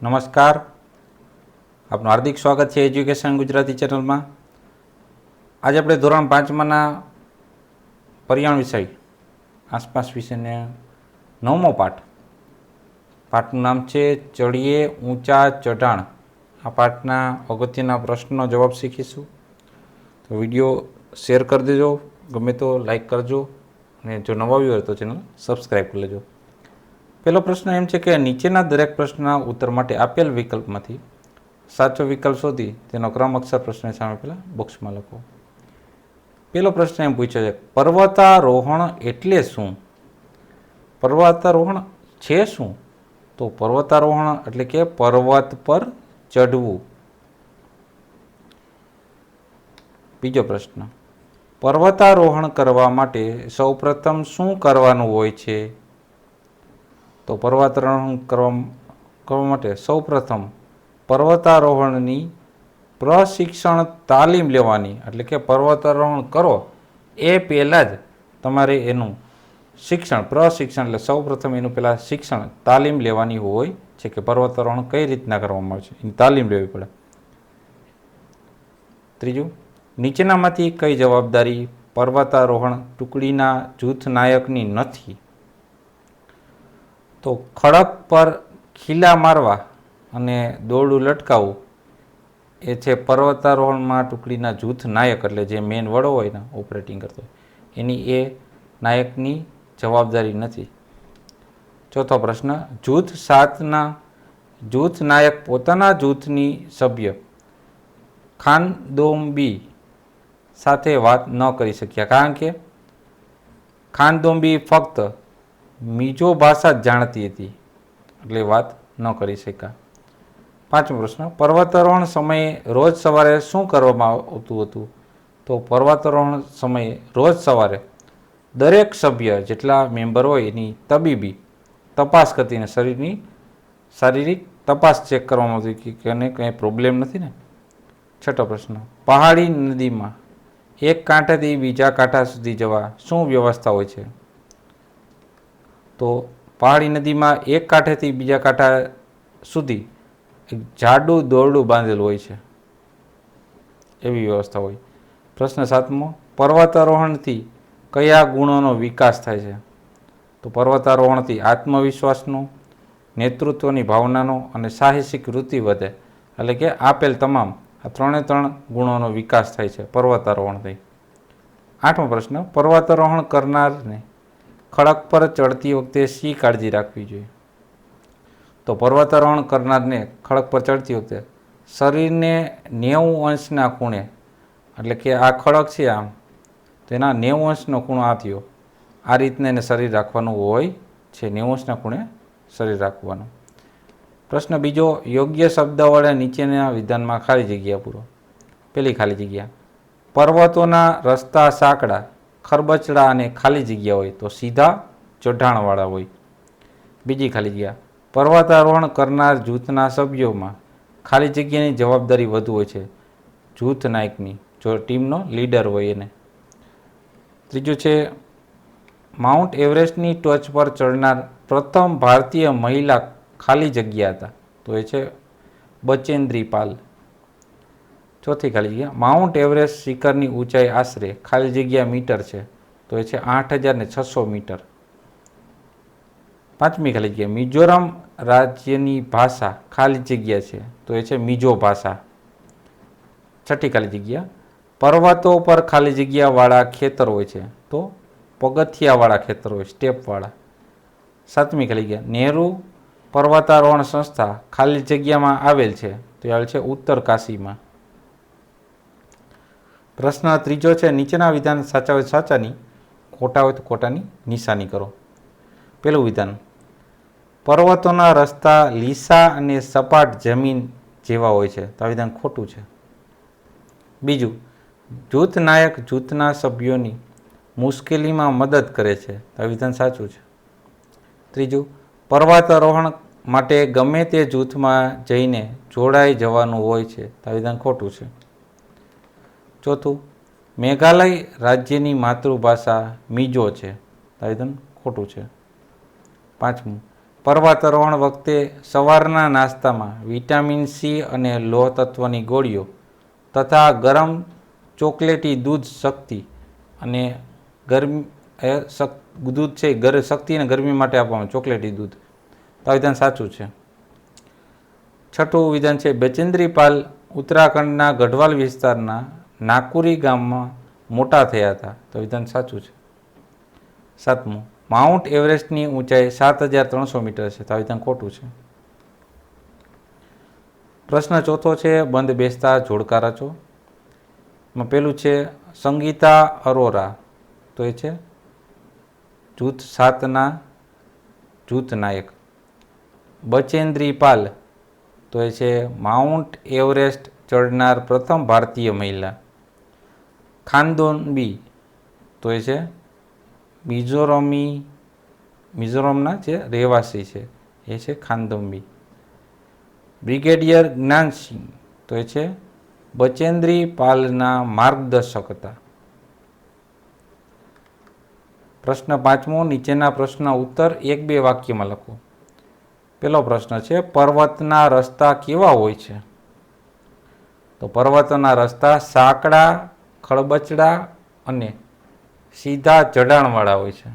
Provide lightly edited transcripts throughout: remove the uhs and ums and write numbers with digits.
નમસ્કાર, આપનું હાર્દિક સ્વાગત છે એજ્યુકેશન ગુજરાતી ચેનલમાં. આજે આપણે ધોરણ 5માના પર્યાવરણ વિષય આસપાસ વિષયને 9મો પાઠનું નામ છે ચડીએ ઊંચા ચઢાણ. આ પાઠના અગત્યના પ્રશ્નનો જવાબ શીખીશું. તો વિડીયો શેર કરી દેજો, ગમે તો લાઈક કરજો અને જો નવા આવ્યું હોય તો ચેનલ સબસ્ક્રાઈબ કરી લેજો. પહેલો પ્રશ્ન એમ છે કે નીચેના દરેક પ્રશ્નના ઉત્તર માટે આપેલ વિકલ્પમાંથી સાચો વિકલ્પ શોધી તેનો ક્રમ અક્ષર પ્રશ્ન સામે પહેલાં બોક્સમાં લખો. પહેલો પ્રશ્ન એમ પૂછ્યો છે, પર્વતારોહણ એટલે શું? પર્વતારોહણ છે શું? તો પર્વતારોહણ એટલે કે પર્વત પર ચઢવું. બીજો પ્રશ્ન, પર્વતારોહણ કરવા માટે સૌપ્રથમ શું કરવાનું હોય છે? તો પર્વતારોહણ કરવા માટે સૌપ્રથમ પર્વતારોહણની પ્રશિક્ષણ તાલીમ લેવાની, એટલે કે પર્વતારોહણ કરો એ પહેલાં જ તમારે એનું પ્રશિક્ષણ એટલે સૌપ્રથમ એનું પહેલાં શિક્ષણ તાલીમ લેવાની હોય છે કે પર્વતારોહણ કઈ રીતના કરવામાં આવે છે એની તાલીમ લેવી પડે. ત્રીજું, નીચેનામાંથી કઈ જવાબદારી પર્વતારોહણ ટુકડીના જૂથ નાયકની નથી? તો ખડક પર ખીલા મારવા અને દોરડું લટકાવવું એ છે પર્વતારોહણમાં ટુકડીના જૂથ નાયક, એટલે જે મેન વડો હોય ને ઓપરેટિંગ કરતો હોય એની એ નાયકની જવાબદારી નથી. ચોથો પ્રશ્ન, જૂથ 7ના જૂથ નાયક પોતાના જૂથની સભ્ય ખાનદોંબી સાથે વાત ન કરી શક્યા કારણ કે ખાનદોંબી ફક્ત મિજો ભાષા જ જાણતી હતી, એટલે વાત ન કરી શક્યા. પાંચમો પ્રશ્ન, પર્વતારોહણ સમયે રોજ સવારે શું કરવામાં આવતું હતું? તો પર્વતારોહણ સમયે રોજ સવારે દરેક સભ્ય જેટલા મેમ્બર હોય એની તબીબી તપાસ કરતી અને શરીરની શારીરિક તપાસ ચેક કરવામાં આવતી કે એને કંઈ પ્રોબ્લેમ નથી ને. છઠ્ઠો પ્રશ્ન, પહાડી નદીમાં એક કાંઠેથી બીજા કાંઠા સુધી જવા શું વ્યવસ્થા હોય છે? તો પહાડી નદીમાં એક કાંઠેથી બીજા કાંઠા સુધી એક જાડું દોરડું બાંધેલું હોય છે, એવી વ્યવસ્થા હોય. પ્રશ્ન 7મો, પર્વતારોહણથી કયા ગુણોનો વિકાસ થાય છે? તો પર્વતારોહણથી આત્મવિશ્વાસનો, નેતૃત્વની ભાવનાનો અને સાહસિક વૃત્તિ વધે, એટલે કે આપેલ તમામ આ 3 ગુણોનો વિકાસ થાય છે પર્વતારોહણથી. 8મો પ્રશ્ન, પર્વતારોહણ કરનારને ખડક પર ચડતી વખતે શી કાળજી રાખવી જોઈએ? તો પર્વતારોહણ કરનારને ખડક પર ચડતી વખતે શરીરને 90° ખૂણે, એટલે કે આ ખડક છે આમ તો એના 90° ખૂણો આ થયો, આ રીતના એને શરીર રાખવાનું હોય છે, 90° ખૂણે શરીર રાખવાનું. પ્રશ્ન બીજો, યોગ્ય શબ્દ વડે નીચેના વિધાનમાં ખાલી જગ્યા પૂરો. પહેલી ખાલી જગ્યા, પર્વતોના રસ્તા સાંકડા, ખરબચડા અને ખાલી જગ્યા હોય તો સીધા ચઢાણવાળા હોય. બીજી ખાલી જગ્યા, પર્વતારોહણ કરનાર જૂથના સભ્યોમાં ખાલી જગ્યાની જવાબદારી વધુ હોય છે જૂથ નાયકની, જો ટીમનો લીડર હોય એને. ત્રીજું છે, માઉન્ટ એવરેસ્ટની ટોચ પર ચડનાર પ્રથમ ભારતીય મહિલા ખાલી જગ્યા હતા તો એ છે બચેન્દ્રી પાલ. ચોથી ખાલી જગ્યા, માઉન્ટ એવરેસ્ટ શિખરની ઊંચાઈ આશરે ખાલી જગ્યા મીટર છે તો એ છે 8600 મીટર. પાંચમી ખાલી જગ્યા, મિઝોરમ રાજ્યની ભાષા ખાલી જગ્યા છે તો એ છે મિઝો ભાષા. છઠ્ઠી ખાલી જગ્યા, પર્વતો પર ખાલી જગ્યાવાળા ખેતર હોય છે તો પગથિયાવાળા ખેતર હોય, સ્ટેપવાળા. સાતમી ખાલી જગ્યા, નહેરુ પર્વતારોહણ સંસ્થા ખાલી જગ્યામાં આવેલ છે તો એ આવેલ છે ઉત્તરકાશીમાં. પ્રશ્ન ત્રીજો છે, નીચેના વિધાન સાચા હોય સાચાની, ખોટા હોય તો ખોટાની નિશાની કરો. પહેલું વિધાન, પર્વતોના રસ્તા લીસા અને સપાટ જમીન જેવા હોય છે તો આ વિધાન ખોટું છે. બીજું, જૂથ નાયક જૂથના સભ્યોની મુશ્કેલીમાં મદદ કરે છે તો આ વિધાન સાચું છે. ત્રીજું, પર્વતારોહણ માટે ગમે તે જૂથમાં જઈને જોડાઈ જવાનું હોય છે તો આ વિધાન ખોટું છે. ચોથું, મેઘાલય રાજ્યની માતૃભાષા મિઝો છે તો આ વિધાન ખોટું છે. પાંચમું, પર્વતારોહણ વખતે સવારના નાસ્તામાં વિટામિન સી અને લોહ તત્વની ગોળીઓ તથા ગરમ ચોકલેટી દૂધ શક્તિ અને ગરમી દૂધ છે શક્તિ અને ગરમી માટે આપવામાં ચોકલેટી દૂધ. તો આ વિધાન સાચું છે. છઠ્ઠું વિધાન છે બચેન્દ્રી પાલ ઉત્તરાખંડના ગઢવાલ વિસ્તારના નાકુરી ગામમાં મોટા થયા હતા. તો વિધાન સાચું છે. સાતમું, માઉન્ટ એવરેસ્ટની ઊંચાઈ 7,300 મીટર છે. તો આ વિધાન ખોટું છે. પ્રશ્ન ચોથો છે બંધ બેસતા જોડકા રચો. પેલું છે સંગીતા અરોરા, તો એ છે જૂથ 7ના જૂથ નાયક. બચેન્દ્રી પાલ, તો એ છે માઉન્ટ એવરેસ્ટ ચડનાર પ્રથમ ભારતીય મહિલા. ખાનદોનબી, તો એ છે મિઝોરમના જે રહેવાસી છે એ છે ખાનદોંબી. બ્રિગેડિયર જ્ઞાનસિંહ, તો એ છે બચેન્દ્રી પાલના માર્ગદર્શક હતા. પ્રશ્ન પાંચમો, નીચેના પ્રશ્નના ઉત્તર 1-2 વાક્યમાં લખો. પહેલો પ્રશ્ન છે પર્વતના રસ્તા કેવા હોય છે? તો પર્વતોના રસ્તા સાંકડા, ખડબચડા અને સીધા ચઢાણવાળા હોય છે.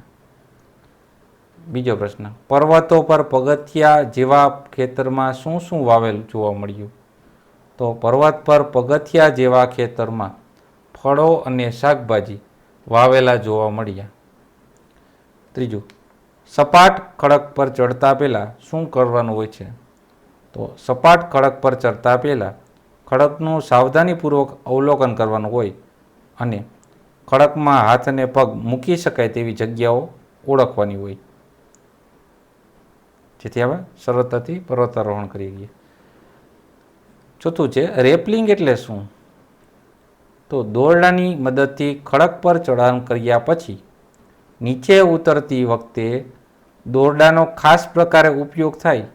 બીજો પ્રશ્ન, પર્વતો પર પગથિયા જેવા ખેતરમાં શું શું વાવેલું જોવા મળ્યું? તો પર્વત પર પગથિયા જેવા ખેતરમાં ફળો અને શાકભાજી વાવેલા જોવા મળ્યા. ત્રીજું, સપાટ ખડક પર ચડતા પહેલાં શું કરવાનું હોય છે? તો સપાટ ખડક પર ચડતા પહેલાં ખડકનું સાવધાનીપૂર્વક અવલોકન કરવાનું હોય અને ખડકમાં હાથ અને પગ મૂકી શકાય તેવી જગ્યાઓ ઓળખવાની હોય, જેથી આપણે સરળતાથી પર્વતારોહણ કરી શકીએ. ચોથું છે રેપલિંગ એટલે શું? તો દોરડાની મદદથી ખડક પર ચઢાણ કર્યા પછી નીચે ઉતરતી વખતે દોરડાનો ખાસ પ્રકારે ઉપયોગ થાય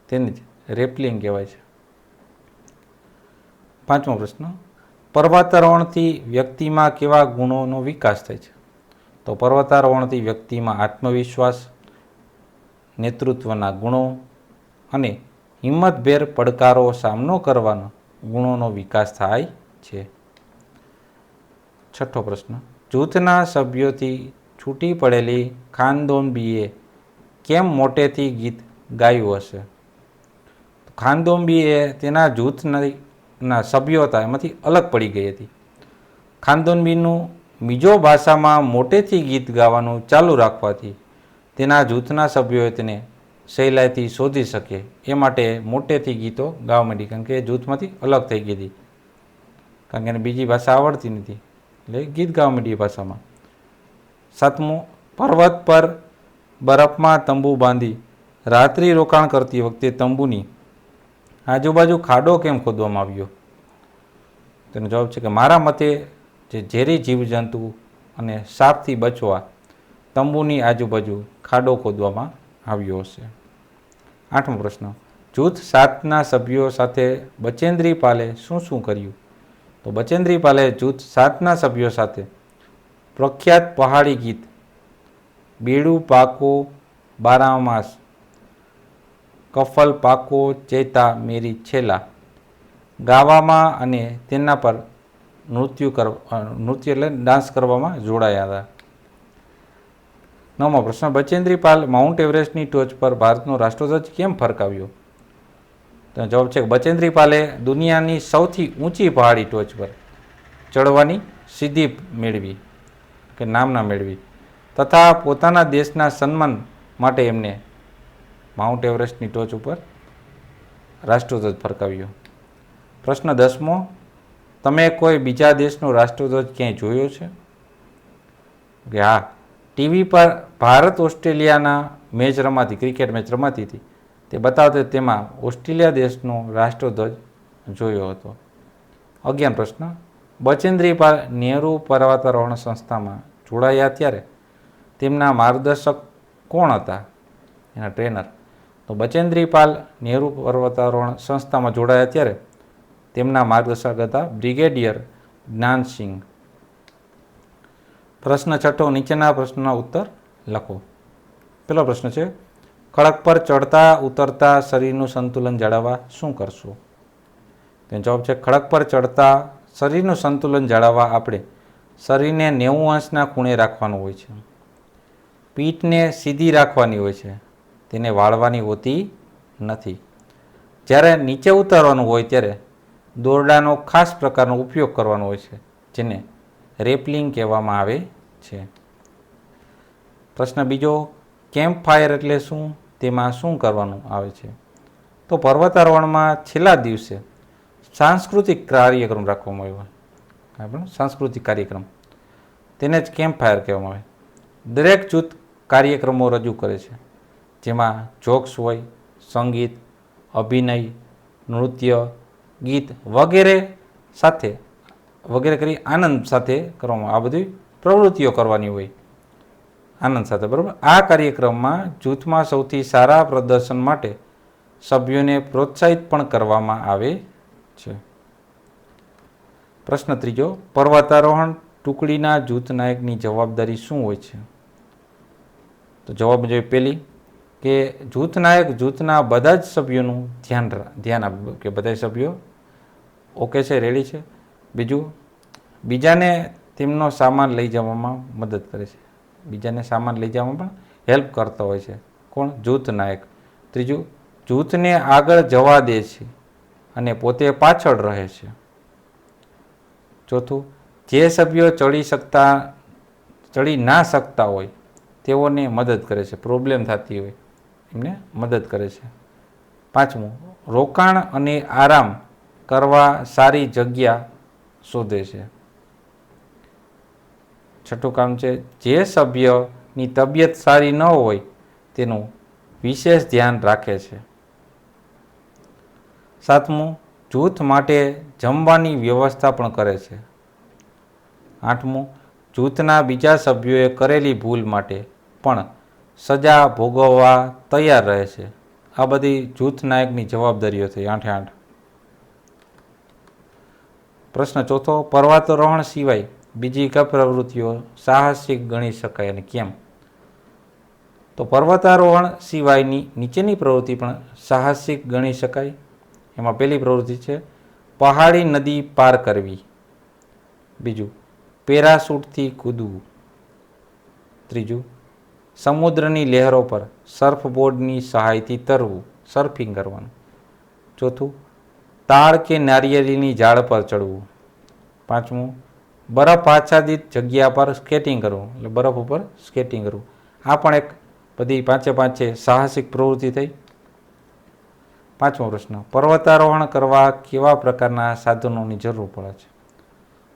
તેને જ રેપલિંગ કહેવાય છે. પાંચમો પ્રશ્ન, પર્વતારોહણથી વ્યક્તિમાં કેવા ગુણોનો વિકાસ થાય છે? તો પર્વતારોહણથી વ્યક્તિમાં આત્મવિશ્વાસ, નેતૃત્વના ગુણો અને હિંમતભેર પડકારો સામનો કરવાનો ગુણોનો વિકાસ થાય છે. છઠ્ઠો પ્રશ્ન, જૂથના સભ્યોથી છૂટી પડેલી ખાનદોંબીએ કેમ મોટેથી ગીત ગાયું હશે? ખાનદોંબીએ તેના જૂથના સભ્યો હતા એમાંથી અલગ પડી ગઈ હતી. ખાનદોંબીનું મિજો ભાષામાં મોટેથી ગીત ગાવાનું ચાલુ રાખવાથી તેના જૂથના સભ્યોએ તેને સહેલાઈથી શોધી શકે એ માટે મોટેથી ગીતો ગાવા માંડી, કારણ કે જૂથમાંથી અલગ થઈ ગઈ હતી, કારણ કે એને બીજી ભાષા આવડતી નથી એટલે ગીત ગાવા માંડી એ ભાષામાં. સાતમું, પર્વત પર બરફમાં તંબુ બાંધી રાત્રિ રોકાણ કરતી વખતે તંબુની આજુબાજુ ખાડો કેમ ખોદવામાં આવ્યો? તેનો જવાબ છે કે મારા મતે જે ઝેરી જીવજંતુ અને સાપથી બચવા તંબુની આજુબાજુ ખાડો ખોદવામાં આવ્યો હશે. આઠમો પ્રશ્ન, જૂથ 7ના સભ્યો સાથે બચેન્દ્રી પાલે શું શું કર્યું? તો બચેન્દ્રી પાલે જૂથ 7ના સભ્યો સાથે પ્રખ્યાત પહાડી ગીત બેડું પાકો બારામાસ, કફલ પાકો ચેતા મેરી છેલા ગાવામાં અને તેના પર નૃત્ય એટલે ડાન્સ કરવામાં જોડાયા હતા. નવમો પ્રશ્ન, બચેન્દ્રી પાલ માઉન્ટ એવરેસ્ટની ટોચ પર ભારતનો રાષ્ટ્રધ્વજ કેમ ફરકાવ્યો? તો જવાબ છે બચેન્દ્રી પાલે દુનિયાની સૌથી ઊંચી પહાડી ટોચ પર ચડવાની સિદ્ધિ મેળવી કે નામના મેળવી તથા પોતાના દેશના સન્માન માટે એમને માઉન્ટ એવરેસ્ટની ટોચ ઉપર રાષ્ટ્રધ્વજ ફરકાવ્યો. પ્રશ્ન 10મો, તમે કોઈ બીજા દેશનો રાષ્ટ્રધ્વજ ક્યાંય જોયો છે? કે હા, ટીવી પર ભારત ઓસ્ટ્રેલિયાના મેચ રમાતી, ક્રિકેટ મેચ રમાતી હતી તે બતાવતા તેમાં ઓસ્ટ્રેલિયા દેશનો રાષ્ટ્રધ્વજ જોયો હતો. 11 પ્રશ્ન, બચેન્દ્રી પાલ નહેરુ પર્વતારોહણ સંસ્થામાં જોડાયા ત્યારે તેમના માર્ગદર્શક કોણ હતા? એના ટ્રેનર. તો બચેન્દ્રી પાલ નહેરુ પર્વતારોહણ સંસ્થામાં જોડાયા ત્યારે તેમના માર્ગદર્શક હતા બ્રિગેડિયર જ્ઞાનસિંહ. પ્રશ્ન 6, નીચેના પ્રશ્નના ઉત્તર લખો. પહેલો પ્રશ્ન છે ખડક પર ચડતા ઉતરતા શરીરનું સંતુલન જાળવવા શું કરશું? તેનો જવાબ છે ખડક પર ચડતા શરીરનું સંતુલન જાળવવા આપણે શરીરને 90 અંશના ખૂણે રાખવાનું હોય છે. પીઠને સીધી રાખવાની હોય છે, તેને વાળવાની હોતી નથી. જ્યારે નીચે ઉતારવાનું હોય ત્યારે દોરડાનો ખાસ પ્રકારનો ઉપયોગ કરવાનો હોય છે, જેને રેપલિંગ કહેવામાં આવે છે. પ્રશ્ન બીજો, કેમ્પ ફાયર એટલે શું? તેમાં શું કરવાનું આવે છે? તો પર્વતારોહણમાં છેલ્લા દિવસે સાંસ્કૃતિક કાર્યક્રમ રાખવામાં આવ્યો. આપણે સાંસ્કૃતિક કાર્યક્રમ, તેને જ કેમ્પ ફાયર કહેવામાં આવે. દરેક જૂથ કાર્યક્રમો રજૂ કરે છે, જેમાં જોક્સ હોય, સંગીત, અભિનય, નૃત્ય, ગીત વગેરે કરી આનંદ સાથે કરવામાં, આ બધી પ્રવૃત્તિઓ કરવાની હોય આનંદ સાથે, બરાબર. આ કાર્યક્રમમાં જૂથમાં સૌથી સારા પ્રદર્શન માટે સભ્યોને પ્રોત્સાહિત પણ કરવામાં આવે છે. પ્રશ્ન ત્રીજો, પર્વતારોહણ ટુકડીના જૂથ નાયકની જવાબદારી શું હોય છે? તો જવાબ જોઈએ પહેલી કે જૂથ નાયક જૂથના બધા જ સભ્યોનું ધ્યાન આપે કે બધા સભ્યો ઓકે છે, રેડી છે. બીજું, બીજાને તેમનો સામાન લઈ જવામાં મદદ કરે છે, બીજાને સામાન લઈ જવામાં પણ હેલ્પ કરતા હોય છે. કોણ? જૂથ નાયક. ત્રીજું, જૂથને આગળ જવા દે છે અને પોતે પાછળ રહે છે. ચોથું, જે સભ્યો ચડી ના શકતા હોય તેઓને મદદ કરે છે, પ્રોબ્લેમ થતી હોય એમને મદદ કરે છે. પાંચમું, રોકાણ અને આરામ કરવા સારી જગ્યા શોધે છે. છઠ્ઠું કામ છે, જે સભ્યની તબિયત સારી ન હોય તેનું વિશેષ ધ્યાન રાખે છે. સાતમું, જૂથ માટે જમવાની વ્યવસ્થા પણ કરે છે. આઠમું, જૂથના બીજા સભ્યોએ કરેલી ભૂલ માટે પણ સજા ભોગવવા તૈયાર રહે છે. આ બધી જૂથ નાયકની જવાબદારીઓ થઈ 8 પ્રશ્ન ચોથો, પર્વતારોહણ સિવાય બીજી કઈ પ્રવૃત્તિઓ સાહસિક ગણી શકાય અને કેમ? તો પર્વતારોહણ સિવાયની નીચેની પ્રવૃત્તિ પણ સાહસિક ગણી શકાય. એમાં પહેલી પ્રવૃત્તિ છે પહાડી નદી પાર કરવી. બીજું, પેરાશૂટથી કૂદવું. ત્રીજું, સમુદ્રની લહેરો પર સર્ફબોર્ડની સહાયથી તરવું, સર્ફિંગ કરવાનું. ચોથું, તાડ કે નારિયેળીની ઝાડ પર ચડવું. પાંચમું, બરફ આચ્છાદિત જગ્યા પર સ્કેટિંગ કરવું, એટલે બરફ ઉપર સ્કેટિંગ કરવું. આ પણ એક બધી પાંચે સાહસિક પ્રવૃત્તિ થઈ. પાંચમો પ્રશ્ન, પર્વતારોહણ કરવા કેવા પ્રકારના સાધનોની જરૂર પડે છે?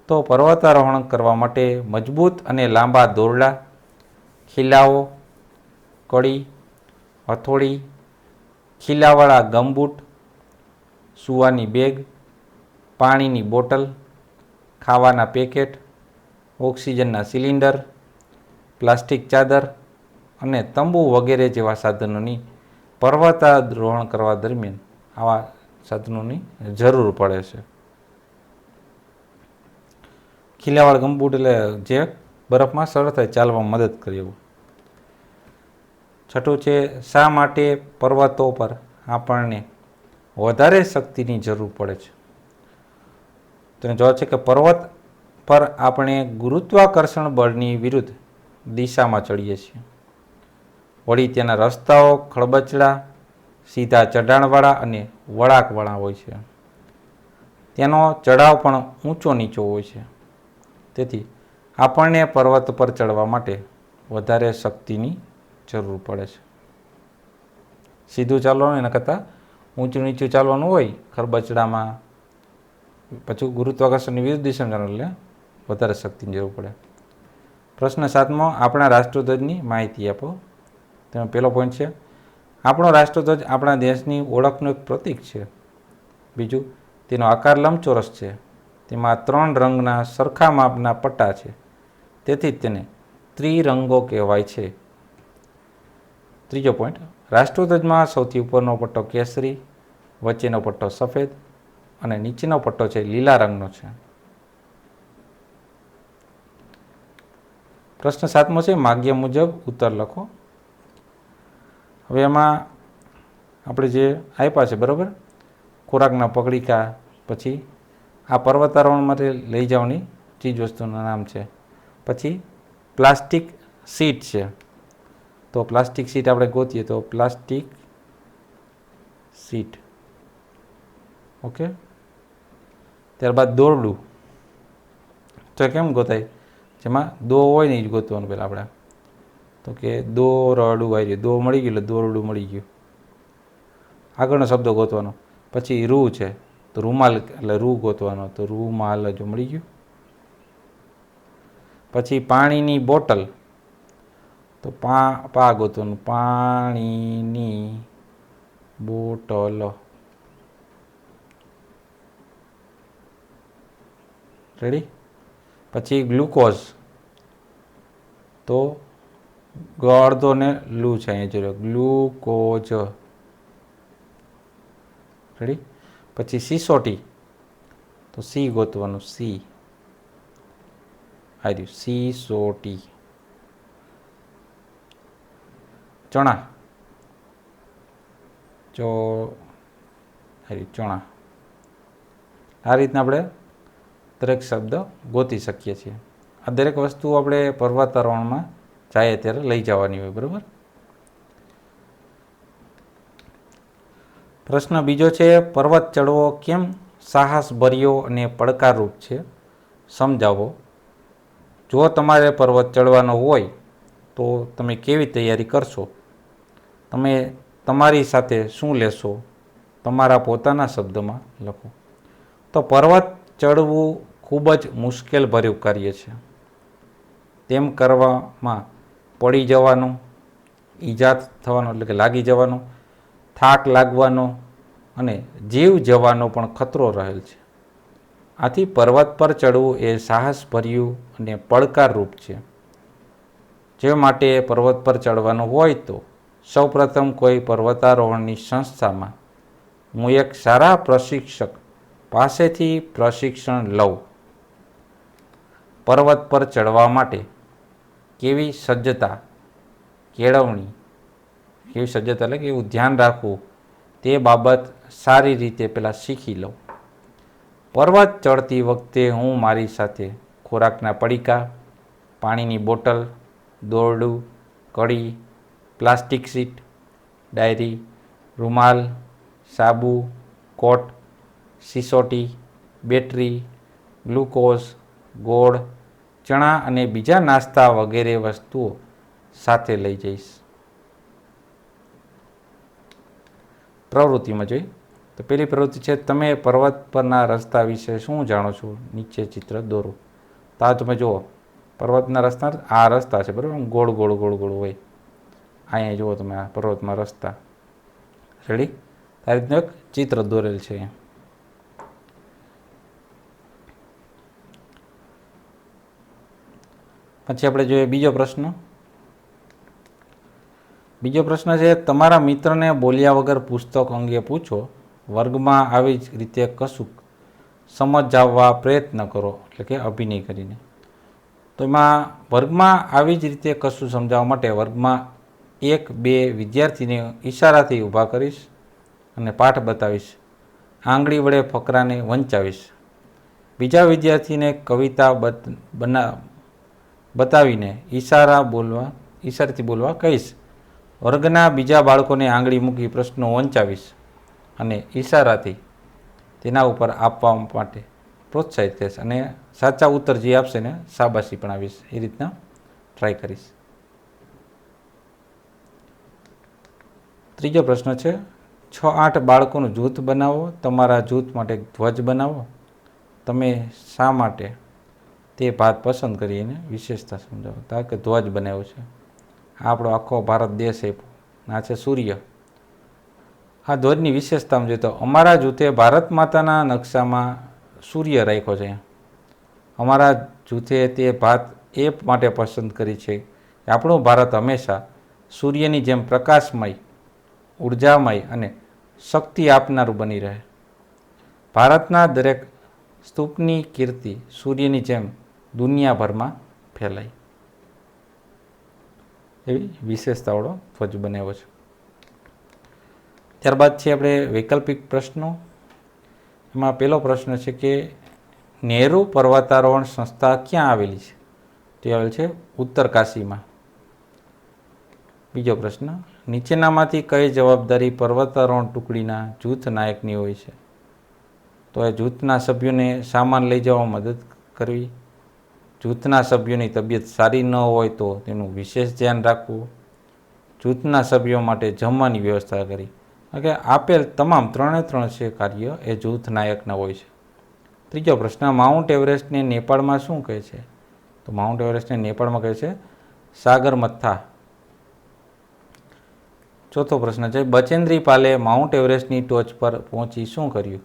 તો પર્વતારોહણ કરવા માટે મજબૂત અને લાંબા દોરડા, ખીલાઓ, કડી, હથોડી, ખીલાવાળા ગમબૂટ, સૂવાની બેગ, પાણીની બોટલ, ખાવાના પેકેટ, ઓક્સિજનના સિલિન્ડર, પ્લાસ્ટિક ચાદર અને તંબુ વગેરે જેવા સાધનોની પર્વતારોહણ કરવા દરમિયાન આવા સાધનોની જરૂર પડે છે. ખીલાવાળા ગમબૂટ એટલે જે બરફમાં સરળતાથી ચાલવામાં મદદ કરે એવું. છઠ્ઠું છે, શા માટે પર્વતો પર આપણને વધારે શક્તિની જરૂર પડે છે? તો જવાબ છે કે પર્વત પર આપણે ગુરુત્વાકર્ષણ બળની વિરુદ્ધ દિશામાં ચડીએ છીએ. વળી તેના રસ્તાઓ ખડબચડા, સીધા ચઢાણવાળા અને વળાંકવાળા હોય છે. તેનો ચઢાવ પણ ઊંચો નીચો હોય છે. તેથી આપણને પર્વત પર ચડવા માટે વધારે શક્તિની જરૂર પડે છે. સીધું ચાલવાનું એના કરતાં ઊંચું નીચું ચાલવાનું હોય ખરબચડામાં, પછી ગુરુત્વાકર્ષણની વિરુદ્ધ દિશામાં ચાલવાનું, એટલે વધારે શક્તિની જરૂર પડે. પ્રશ્ન 7મો, આપણા રાષ્ટ્રધ્વજની માહિતી આપો. તેમાં પહેલો પોઈન્ટ છે, આપણો રાષ્ટ્રધ્વજ આપણા દેશની ઓળખનું એક પ્રતીક છે. બીજું, તેનો આકાર લંબચોરસ છે. તેમાં 3 રંગના સરખા માપના પટ્ટા છે, તેથી જ તેને ત્રિરંગો કહેવાય છે. ત્રીજો પોઈન્ટ, રાષ્ટ્રધ્વજમાં સૌથી ઉપરનો પટ્ટો કેસરી, વચ્ચેનો પટ્ટો સફેદ અને નીચેનો પટ્ટો છે લીલા રંગનો છે. પ્રશ્ન 7મો છે, માગ્યા મુજબ ઉત્તર લખો. હવે એમાં આપણે જે આપ્યા છે બરાબર, ખોરાકના પગડીકા, પછી આ પર્વતારોહણ માટે લઈ જવાની ચીજ વસ્તુનું નામ છે, પછી પ્લાસ્ટિક સીટ છે, તો પ્લાસ્ટિક સીટ આપણે ગોતીએ તો પ્લાસ્ટિક સીટ, ઓકે. ત્યારબાદ દોરડું, તો કેમ ગોતાય, જેમાં દો હોય ને એ જ ગોતવાનું પહેલાં આપણે, તો કે દોરડું આવી ગયું, દો મળી ગયું એટલે દોરડું મળી ગયું. આગળનો શબ્દ ગોતવાનો, પછી રૂ છે તો રૂમાલ એટલે રૂ ગોતવાનો, તો રૂમાલ જો મળી ગયું. પછી પાણીની બોટલ, તો પા ગોતવાનું, પાણીની બોટલ, રેડી. પછી ગ્લુકોઝ, તો અડધો ને લુ છે અહીંયા જોયો, ગ્લુકોઝ, રેડી. પછી સિસોટી, તો સી ગોતવાનું, સી આવ્યું, સિસોટી. ચણા, ચણા. આ રીતના આપણે દરેક શબ્દ ગોતી શકીએ છીએ. આ દરેક વસ્તુ આપણે પર્વતારોહણમાં જાય ત્યારે લઈ જવાની હોય, બરાબર. પ્રશ્ન બીજો છે, પર્વત ચડવો કેમ સાહસભર્યો અને પડકારરૂપ છે, સમજાવો. જો તમારે પર્વત ચડવાનો હોય તો તમે કેવી તૈયારી કરશો, તમે તમારી સાથે શું લેશો, તમારા પોતાના શબ્દમાં લખો. તો પર્વત ચડવું ખૂબ જ મુશ્કેલ ભર્યું કાર્ય છે. તેમ કરવામાં પડી જવાનો, ઈજા થવાનો એટલે કે લાગી જવાનો, થાક લાગવાનો અને જીવ જવાનો પણ ખતરો રહેલ છે. આથી પર્વત પર ચડવું એ સાહસભર્યું અને પડકારરૂપ છે. જે માટે પર્વત પર ચડવાનું હોય તો સૌપ્રથમ કોઈ પર્વતારોહણની સંસ્થામાં હું એક સારા પ્રશિક્ષક પાસેથી પ્રશિક્ષણ લઉં. પર્વત પર ચડવા માટે કેવી સજ્જતા કેળવણી, કેવી સજ્જતા એટલે કે એવું ધ્યાન રાખવું તે બાબત સારી રીતે પહેલાં શીખી લઉં. પર્વત ચડતી વખતે હું મારી સાથે ખોરાકના પડીકા, પાણીની બોટલ, દોરડું, કડી, પ્લાસ્ટિક સીટ, ડાયરી, રૂમાલ, સાબુ, કોટ, સિસોટી, બેટરી, ગ્લુકોઝ, ગોળ, ચણા અને બીજા નાસ્તા વગેરે વસ્તુઓ સાથે લઈ જઈશ. પ્રવૃત્તિમાં જોઈ તો પહેલી પ્રવૃત્તિ છે, તમે પર્વત પરના રસ્તા વિશે શું જાણો છો, નીચે ચિત્ર દોરો. તો આ તમે જુઓ, પર્વતના રસ્તા, આ રસ્તા છે બરાબર, ગોળ ગોળ ગોળ ગોળ હોય. અહીંયા જુઓ તમે આ પર્વતમાં રસ્તા, રેડી. આ રીતનું એક ચિત્ર દોરેલ છે. પછી આપણે જોઈએ બીજો પ્રશ્ન. બીજો પ્રશ્ન છે, તમારા મિત્રને બોલ્યા વગર પુસ્તક અંગે પૂછો, વર્ગમાં આવી જ રીતે કશુંક સમજાવવા પ્રયત્ન કરો, એટલે કે અભિનય કરીને. તો એમાં વર્ગમાં આવી જ રીતે કશું સમજાવવા માટે વર્ગમાં 1-2 વિદ્યાર્થીને ઈશારાથી ઊભા કરીશ અને પાઠ બતાવીશ. આંગળી વડે ફકરાને વંચાવીશ. બીજા વિદ્યાર્થીને કવિતા બતાવીને ઈશારાથી બોલવા કહીશ. વર્ગના બીજા બાળકોને આંગળી મૂકી પ્રશ્નો વંચાવીશ અને ઈશારાથી તેના ઉપર આપવા માટે પ્રોત્સાહિત કરીશ અને સાચા ઉત્તર જે આપશે ને શાબાશી પણ આવીશ. એ રીતના ટ્રાય કરીશ. ત્રીજો પ્રશ્ન છે, 6-8 બાળકોનું જૂથ બનાવો, તમારા જૂથ માટે ધ્વજ બનાવો. તમે શા માટે તે ભાત પસંદ કરીને વિશેષતા સમજાવો. તો કે ધ્વજ બનાવ્યો છે, આપણો આખો ભારત દેશ આપ્યો, આ છે સૂર્ય. આ ધ્વજની વિશેષતામાં જોઈએ તો અમારા જૂથે ભારત માતાના નકશામાં સૂર્ય રાખ્યો છે. અમારા જૂથે તે ભાત એ માટે પસંદ કરી છે કે આપણું ભારત હંમેશા સૂર્યની જેમ પ્રકાશમય, ઉર્જામય અને શક્તિ આપનારું બની રહે. ભારતના દરેક સ્તૂપની કીર્તિ સૂર્યની જેમ દુનિયાભરમાં ફેલાય. એવી વિશેષતાવાળો ધ્વજ બનાવ્યો છે. ત્યારબાદ છે આપણે વૈકલ્પિક પ્રશ્નો. એમાં પહેલો પ્રશ્ન છે કે નહેરુ પર્વતારોહણ સંસ્થા ક્યાં આવેલી છે? તે આવેલ છે ઉત્તરકાશીમાં. બીજો પ્રશ્ન, નીચેનામાંથી કઈ જવાબદારી પર્વતારોહણ ટુકડીના જૂથ નાયકની હોય છે? તો એ જૂથના સભ્યોને સામાન લઈ જવામાં મદદ કરવી, જૂથના સભ્યોની તબિયત સારી ન હોય તો તેનું વિશેષ ધ્યાન રાખવું, જૂથના સભ્યો માટે જમવાની વ્યવસ્થા કરી. કે આપેલ તમામ 3 છે કાર્ય એ જૂથ નાયકના હોય છે. ત્રીજો પ્રશ્ન, માઉન્ટ એવરેસ્ટને નેપાળમાં શું કહે છે? તો માઉન્ટ એવરેસ્ટને નેપાળમાં કહે છે સાગરમથા. ચોથો પ્રશ્ન છે, બચેન્દ્રી પાલે માઉન્ટ એવરેસ્ટની ટોચ પર પહોંચી શું કર્યું?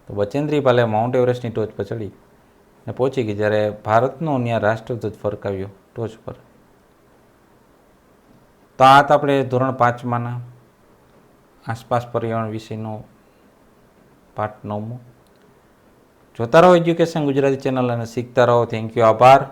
તો બચેન્દ્રી પાલે માઉન્ટ એવરેસ્ટની ટોચ પર ચડી અને પહોંચી ગઈ જ્યારે ભારતનો ત્યાં રાષ્ટ્રધ્વજ ફરકાવ્યો ટોચ પર. તો આ હતા આપણે ધોરણ 5માના આસપાસ પર્યાવરણ વિષયનો પાઠ 9મો. જોતા રહો એજ્યુકેશન ગુજરાતી ચેનલ અને શીખતા રહો. થેન્ક યુ, આભાર.